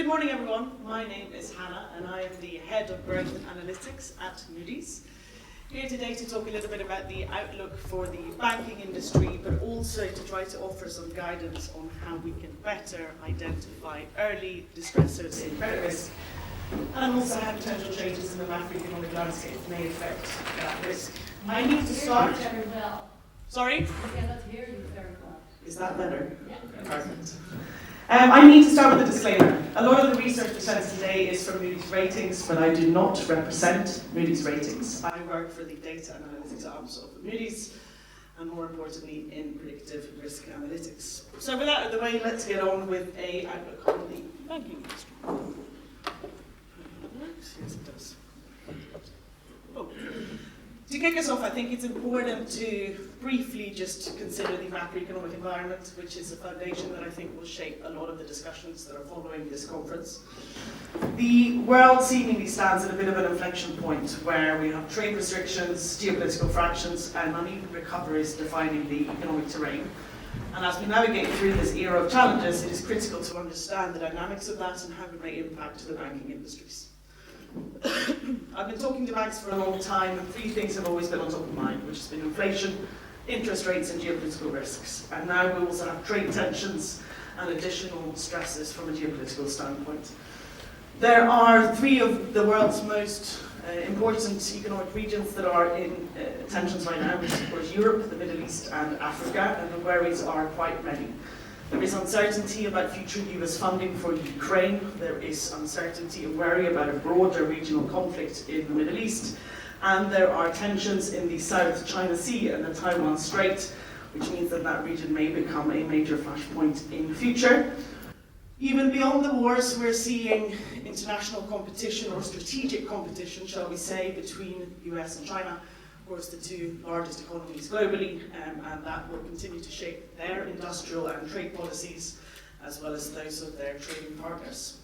Good morning, everyone. My name is Hanna, and I am the Head of Growth and Analytics at Moody's. Here today to talk a little bit about the outlook for the banking industry, but also to try to offer some guidance on how we can better identify early distressors in credit risk, and also how potential changes in the macroeconomic landscape may affect that risk. I need to start. Very well. Sorry? We cannot hear you very well. Is that better? Yeah. Perfect. I need to start with a disclaimer. A lot of the research presented today is from Moody's Ratings, but I do not represent Moody's Ratings. I work for the data and analytics arms of Moody's, and more importantly, in predictive risk analytics. So with that out of the way, let's get on with a outlook on the banking industry. Yes, it does. Oh. To kick us off, I think it's important to briefly just consider the macroeconomic environment, which is a foundation that I think will shape a lot of the discussions that are following this conference. The world seemingly stands at a bit of an inflection point where we have trade restrictions, geopolitical fractions, and uneven recoveries defining the economic terrain. And as we navigate through this era of challenges, it is critical to understand the dynamics of that and how it may impact the banking industries. I've been talking to banks for a long time, and three things have always been on top of mind, which has been inflation, interest rates, and geopolitical risks. And now we also have trade tensions and additional stresses from a geopolitical standpoint. There are three of the world's most important economic regions that are in tensions right now, which is of course Europe, the Middle East, and Africa, and the worries are quite many. There is uncertainty about future US funding for Ukraine. There is uncertainty and worry about a broader regional conflict in the Middle East. And there are tensions in the South China Sea and the Taiwan Strait, which means that that region may become a major flashpoint in the future. Even beyond the wars, we're seeing international competition, or strategic competition, shall we say, between US and China. Of course, the two largest economies globally, and that will continue to shape their industrial and trade policies, as well as those of their trading partners.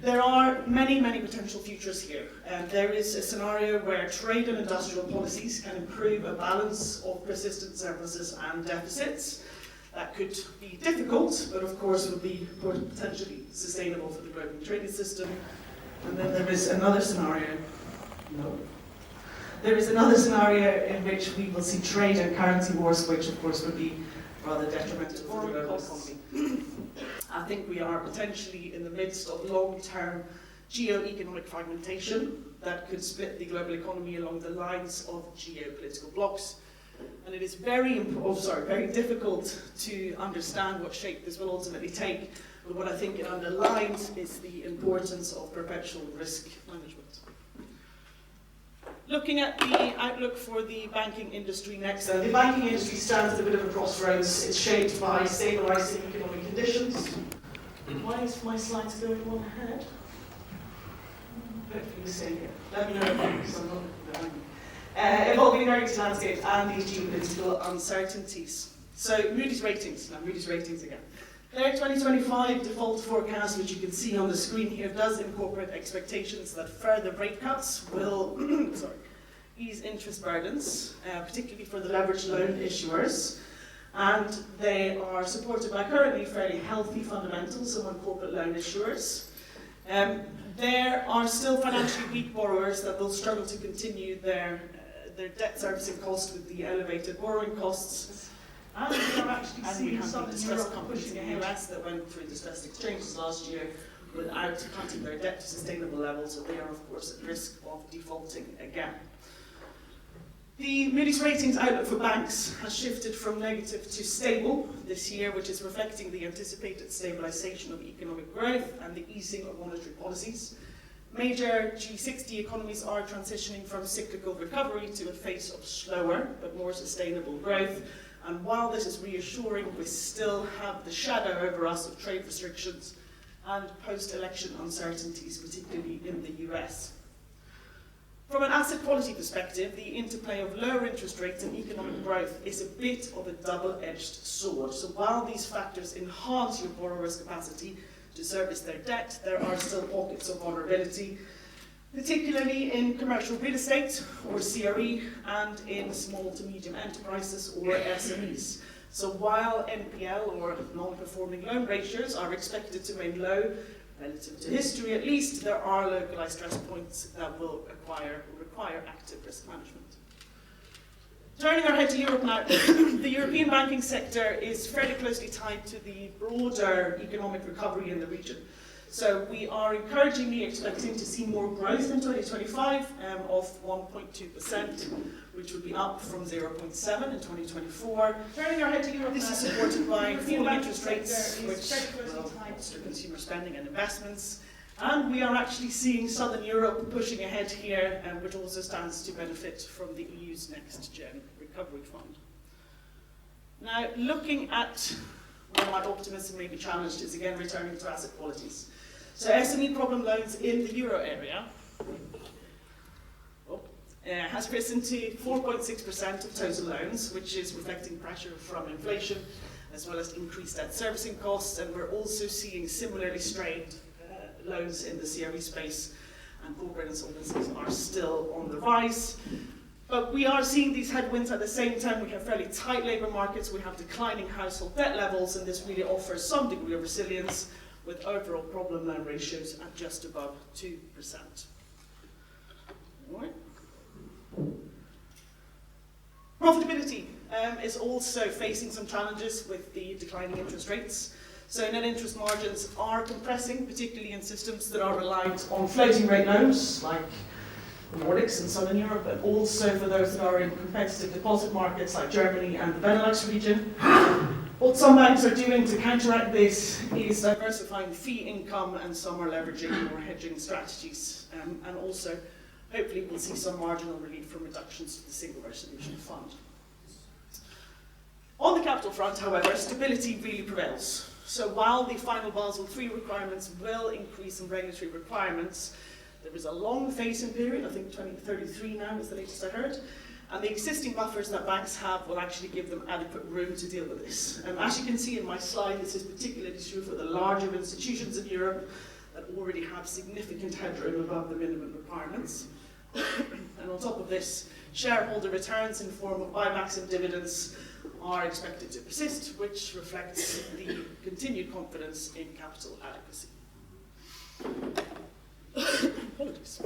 There are many, many potential futures here. There is a scenario where trade and industrial policies can improve a balance of persistent surpluses and deficits. That could be difficult, but of course would be potentially sustainable for the global trading system. And then there is another scenario. There is another scenario in which we will see trade and currency wars, which of course would be rather detrimental for the global economy. I think we are potentially in the midst of long-term geo-economic fragmentation that could split the global economy along the lines of geopolitical blocks. And it is very difficult to understand what shape this will ultimately take, but what I think it underlines is the importance of perpetual risk management. Looking at the outlook for the banking industry next, the banking industry stands at a bit of a crossroads. It's shaped by stabilising economic conditions. Why is my slides going on ahead? Hopefully stay here. Let me know if I'm not behind me. Evolving regulatory landscape and these geopolitical uncertainties. So Moody's Ratings, now Moody's Ratings again. Their 2025 default forecast, which you can see on the screen here, does incorporate expectations that further rate cuts will ease interest burdens, particularly for the leveraged loan issuers. And they are supported by currently fairly healthy fundamentals among corporate loan issuers. There are still financially weak borrowers that will struggle to continue their debt servicing cost with the elevated borrowing costs. And we have actually seen some distressed companies in the US that went through distressed exchanges last year without cutting their debt to sustainable levels, so they are of course at risk of defaulting again. The Moody's Ratings outlook for banks has shifted from negative to stable this year, which is reflecting the anticipated stabilisation of economic growth and the easing of monetary policies. Major G60 economies are transitioning from cyclical recovery to a phase of slower but more sustainable growth. And while this is reassuring, we still have the shadow over us of trade restrictions and post-election uncertainties, particularly in the US. From an asset quality perspective, the interplay of lower interest rates and economic growth is a bit of a double-edged sword. So while these factors enhance your borrower's capacity to service their debt, there are still pockets of vulnerability, particularly in commercial real estate, or CRE, and in small to medium enterprises, or SMEs. So while NPL, or non-performing loan ratios, are expected to remain low, Relative to history, at least, there are localized stress points that will require active risk management. Turning our head to Europe now, the European banking sector is fairly closely tied to the broader economic recovery in the region. So we are encouragingly expecting to see more growth in 2025 of 1.2%, which would be up from 0.7 in 2024. Turning our head to Europe, this is supported by falling interest rates, which will bolster consumer spending and investments. And we are actually seeing Southern Europe pushing ahead here, which also stands to benefit from the EU's Next Gen Recovery Fund. Now, looking at where my optimism may be challenged is again returning to asset qualities. So SME problem loans in the euro area has risen to 4.6% of total loans, which is reflecting pressure from inflation, as well as increased debt servicing costs, and we're also seeing similarly strained loans in the CRE space, and corporate insolvencies are still on the rise. But we are seeing these headwinds at the same time. We have fairly tight labour markets, we have declining household debt levels, and this really offers some degree of resilience, with overall problem loan ratios at just above 2%. All right. Profitability is also facing some challenges with the declining interest rates. So net interest margins are compressing, particularly in systems that are reliant on floating rate loans, like the Nordics and Southern Europe, but also for those that are in competitive deposit markets like Germany and the Benelux region. What some banks are doing to counteract this is diversifying fee income, and some are leveraging more hedging strategies. And also, hopefully, we'll see some marginal relief from reductions to the Single Resolution Fund. On the capital front, however, stability really prevails. So while the final Basel III requirements will increase some regulatory requirements, there is a long phase-in period, I think 2033 now is the latest I heard, and the existing buffers that banks have will actually give them adequate room to deal with this. As you can see in my slide, this is particularly true for the larger institutions in Europe that already have significant headroom above the minimum requirements. And on top of this, shareholder returns in form of buybacks and dividends are expected to persist, which reflects the continued confidence in capital adequacy. Apologies.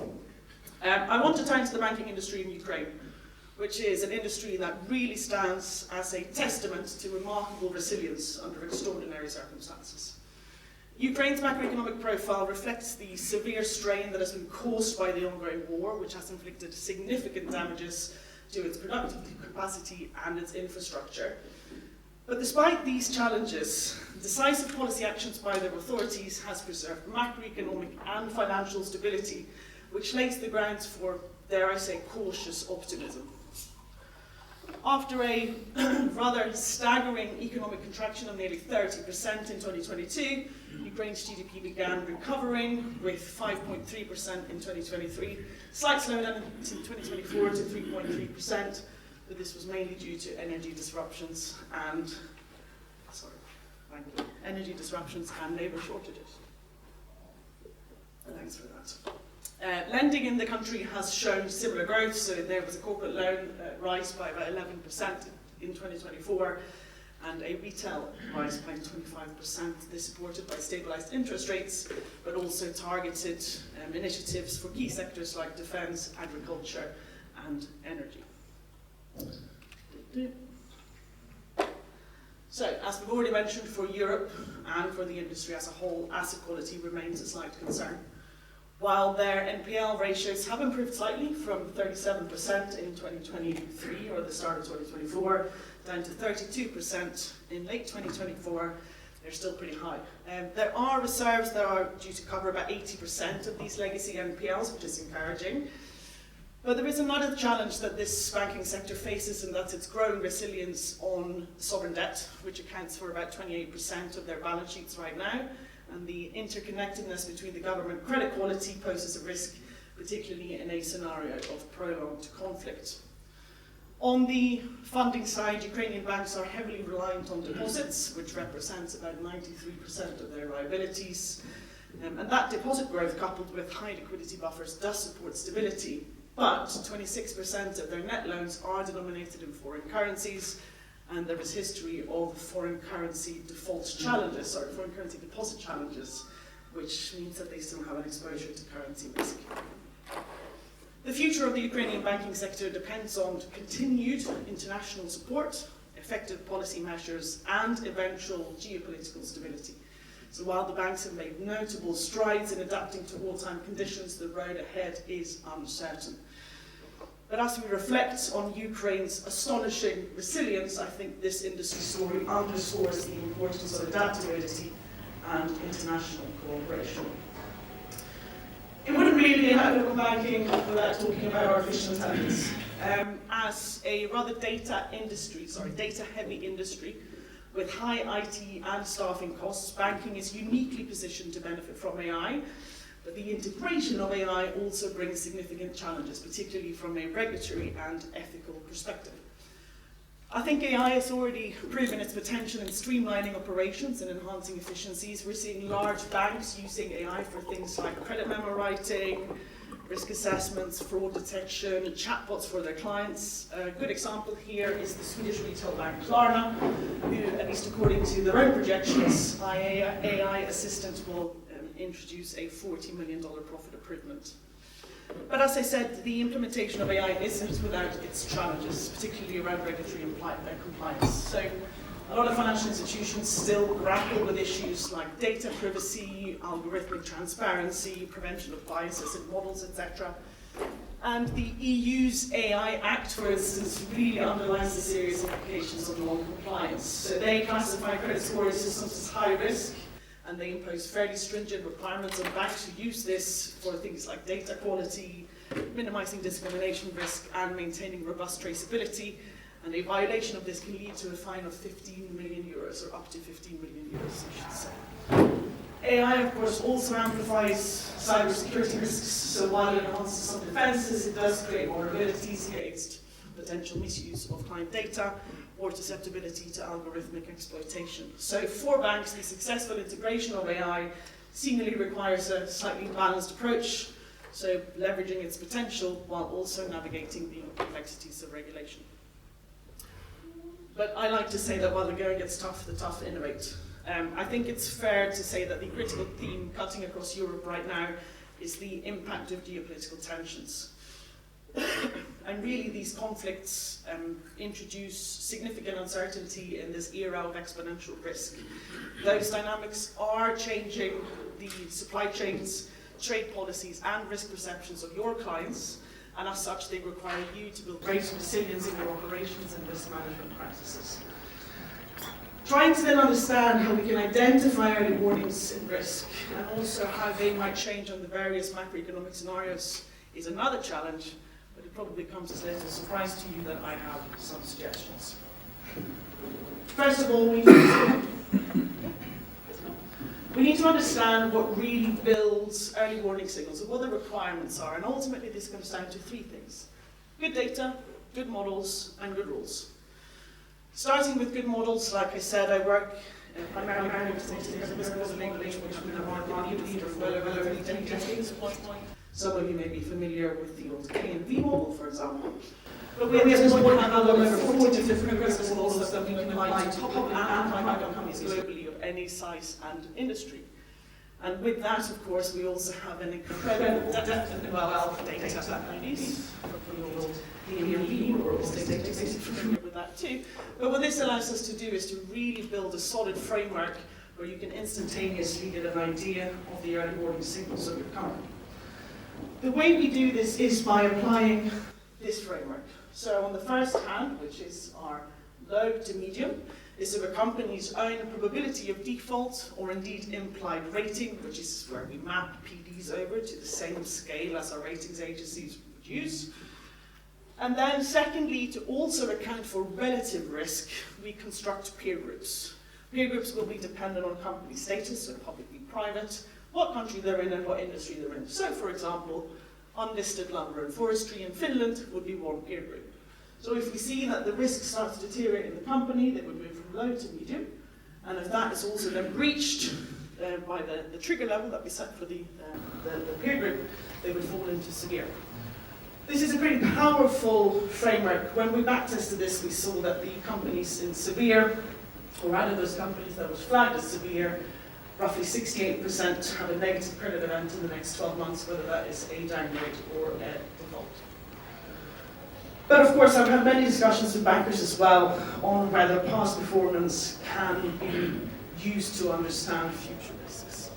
I want to turn to the banking industry in Ukraine, which is an industry that really stands as a testament to remarkable resilience under extraordinary circumstances. Ukraine's macroeconomic profile reflects the severe strain that has been caused by the ongoing war, which has inflicted significant damages to its productive capacity and its infrastructure. But despite these challenges, decisive policy actions by the authorities has preserved macroeconomic and financial stability, which lays the grounds for, dare I say, cautious optimism. After a rather staggering economic contraction of nearly 30% in 2022, Ukraine's GDP began recovering with 5.3% in 2023, slight slowdown in 2024 to 3.3%, but this was mainly due to energy disruptions and labour shortages. Thanks for that. Lending in the country has shown similar growth, so there was a corporate loan rise by about 11% in 2024, and a retail rise by 25%. This supported by stabilised interest rates, but also targeted initiatives for key sectors like defence, agriculture, and energy. So, as we've already mentioned, for Europe and for the industry as a whole, asset quality remains a slight concern. While their NPL ratios have improved slightly from 37% in 2023, or the start of 2024, down to 32% in late 2024, they're still pretty high. There are reserves that are due to cover about 80% of these legacy NPLs, which is encouraging. But there is another challenge that this banking sector faces, and that's its growing resilience on sovereign debt, which accounts for about 28% of their balance sheets right now. And the interconnectedness between the government credit quality poses a risk, particularly in a scenario of prolonged conflict. On the funding side, Ukrainian banks are heavily reliant on deposits, which represents about 93% of their liabilities. And that deposit growth, coupled with high liquidity buffers, does support stability. But 26% of their net loans are denominated in foreign currencies, and there is history of foreign currency deposit challenges, which means that they still have an exposure to currency risk. The future of the Ukrainian banking sector depends on continued international support, effective policy measures, and eventual geopolitical stability. So while the banks have made notable strides in adapting to wartime conditions, the road ahead is uncertain. But as we reflect on Ukraine's astonishing resilience, I think this industry story underscores the importance of adaptability and international cooperation. It wouldn't really be about banking without talking about artificial intelligence. As a rather data-heavy industry with high IT and staffing costs, banking is uniquely positioned to benefit from AI. But the integration of AI also brings significant challenges, particularly from a regulatory and ethical perspective. I think AI has already proven its potential in streamlining operations and enhancing efficiencies. We're seeing large banks using AI for things like credit memo writing, risk assessments, fraud detection, chatbots for their clients. A good example here is the Swedish retail bank Klarna, who, at least according to their own projections, AI assistant will introduce a $40 million profit improvement. But as I said, the implementation of AI isn't without its challenges, particularly around regulatory compliance. So a lot of financial institutions still grapple with issues like data privacy, algorithmic transparency, prevention of biases in models, etc. And the EU's AI Act, for instance, really underlines the serious implications of non-compliance. So they classify credit scoring systems as high risk, and they impose fairly stringent requirements on banks who use this for things like data quality, minimizing discrimination risk, and maintaining robust traceability. And a violation of this can lead to a fine of 15 million euros, or up to 15 million euros, I should say. AI, of course, also amplifies cybersecurity risks, so while it enhances some defenses, it does create vulnerabilities against potential misuse of client data or susceptibility to algorithmic exploitation. So for banks, the successful integration of AI seemingly requires a slightly balanced approach, so leveraging its potential while also navigating the complexities of regulation. But I like to say that while the going gets tough, the tough innovate. I think it's fair to say that the critical theme cutting across Europe right now is the impact of geopolitical tensions. And really these conflicts introduce significant uncertainty in this era of exponential risk. Those dynamics are changing the supply chains, trade policies, and risk perceptions of your clients, and as such they require you to build greater resilience in your operations and risk management practices. Trying to then understand how we can identify early warnings in risk, and also how they might change on the various macroeconomic scenarios is another challenge, but it probably comes as little surprise to you that I have some suggestions. First of all, we need to understand what really builds early warning signals and what the requirements are, and ultimately this comes down to three things: good data, good models, and good rules. Starting with good models, like I said, I work primarily with statistics and English, which we have market leader for well over 10 decades. Some of you may be familiar with the old K&V model, for example. But we have over 40 different risk models that we can apply to public and private companies globally of any size and industry. And with that, of course, we also have an incredible wealth of data companies from the old K&V world. Statistics are familiar with that too. But what this allows us to do is to really build a solid framework where you can instantaneously get an idea of the early warning signals of your company. The way we do this is by applying this framework. So on the first hand, which is our low to medium, is of a company's own probability of default, or indeed implied rating, which is where we map PDs over to the same scale as our ratings agencies would use. And then secondly, to also account for relative risk, we construct peer groups. Peer groups will be dependent on company status, so publicly private, what country they're in and what industry they're in. So for example, unlisted lumber and forestry in Finland would be one peer group. So if we see that the risk starts to deteriorate in the company, they would move from low to medium. And if that is also then breached by the trigger level that we set for the peer group, they would fall into severe. This is a pretty powerful framework. When we backtested this, we saw that the companies in severe, or out of those companies that was flagged as severe, roughly 68% have a negative credit event in the next 12 months, whether that is a downgrade or a default. But of course, I've had many discussions with bankers as well on whether past performance can be used to understand future risks.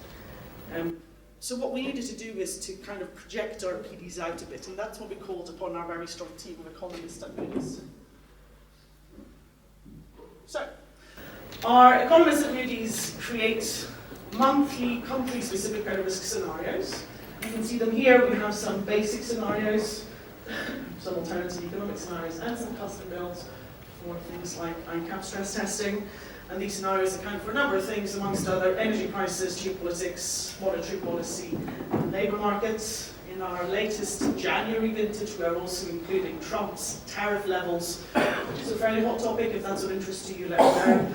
So what we needed to do is to kind of project our PDs out a bit, and that's what we called upon our very strong team of economists at Moody's. So, our economists at Moody's create monthly country-specific credit risk scenarios. You can see them here. We have some basic scenarios, some alternative economic scenarios, and some custom builds for things like ICAP stress testing. And these scenarios account for a number of things, amongst other energy prices, geopolitics, monetary policy, and labour markets. In our latest January vintage, we are also including Trump's tariff levels, which is a fairly hot topic. If that's of interest to you, let me know.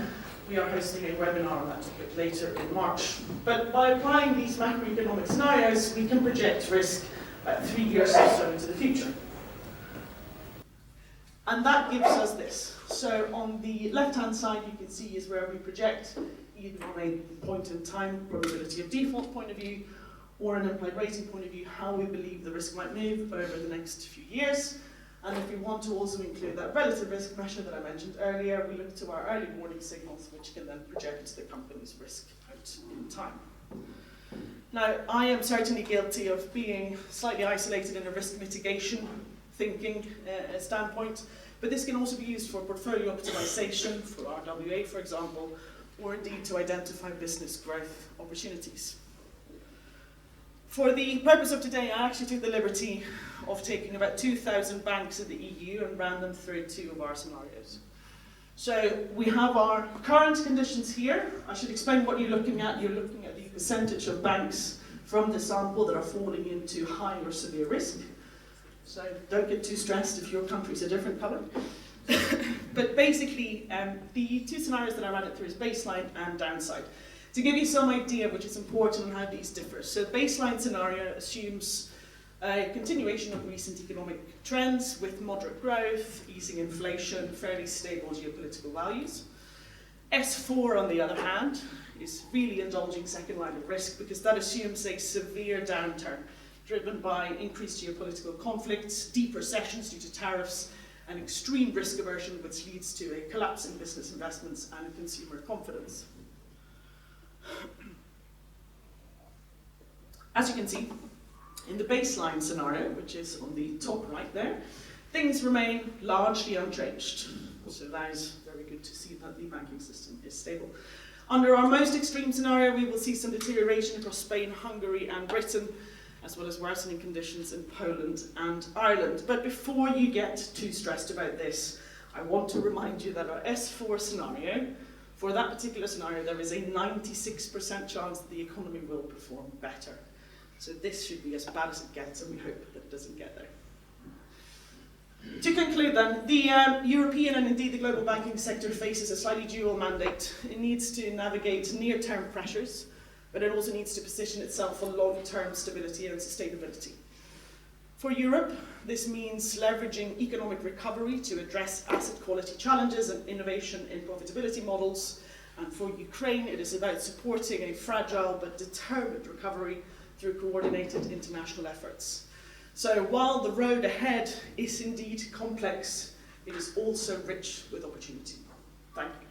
We are hosting a webinar on that topic later in March. But by applying these macroeconomic scenarios, we can project risk about 3 years or so into the future. And that gives us this. So on the left-hand side, you can see is where we project, either from a point-in-time probability of default point of view, or an implied rating point of view, how we believe the risk might move over the next few years. And if we want to also include that relative risk measure that I mentioned earlier, we look to our early warning signals, which can then project the company's risk out in time. Now, I am certainly guilty of being slightly isolated in a risk mitigation thinking standpoint, but this can also be used for portfolio optimization, for RWA, for example, or indeed to identify business growth opportunities. For the purpose of today, I actually took the liberty of taking about 2,000 banks in the EU and ran them through 2 of our scenarios. So we have our current conditions here. I should explain what you're looking at. You're looking at the percentage of banks from the sample that are falling into high or severe risk. So don't get too stressed if your country's a different colour. But basically, the 2 scenarios that I ran it through is baseline and downside. To give you some idea, which is important, on how these differ. So the baseline scenario assumes a continuation of recent economic trends with moderate growth, easing inflation, fairly stable geopolitical values. S4, on the other hand, is really indulging second line of risk because that assumes a severe downturn driven by increased geopolitical conflicts, deep recessions due to tariffs, and extreme risk aversion, which leads to a collapse in business investments and consumer confidence. As you can see, in the baseline scenario, which is on the top right there, things remain largely unchanged. So that is very good to see that the banking system is stable. Under our most extreme scenario, we will see some deterioration across Spain, Hungary, and Britain, as well as worsening conditions in Poland and Ireland. But before you get too stressed about this, I want to remind you that our S4 scenario, for that particular scenario, there is a 96% chance that the economy will perform better. So this should be as bad as it gets, and we hope that it doesn't get there. To conclude then, the European and indeed the global banking sector faces a slightly dual mandate. It needs to navigate near-term pressures, but it also needs to position itself for long-term stability and sustainability. For Europe, this means leveraging economic recovery to address asset quality challenges and innovation in profitability models. And for Ukraine, it is about supporting a fragile but determined recovery through coordinated international efforts. So while the road ahead is indeed complex, it is also rich with opportunity. Thank you.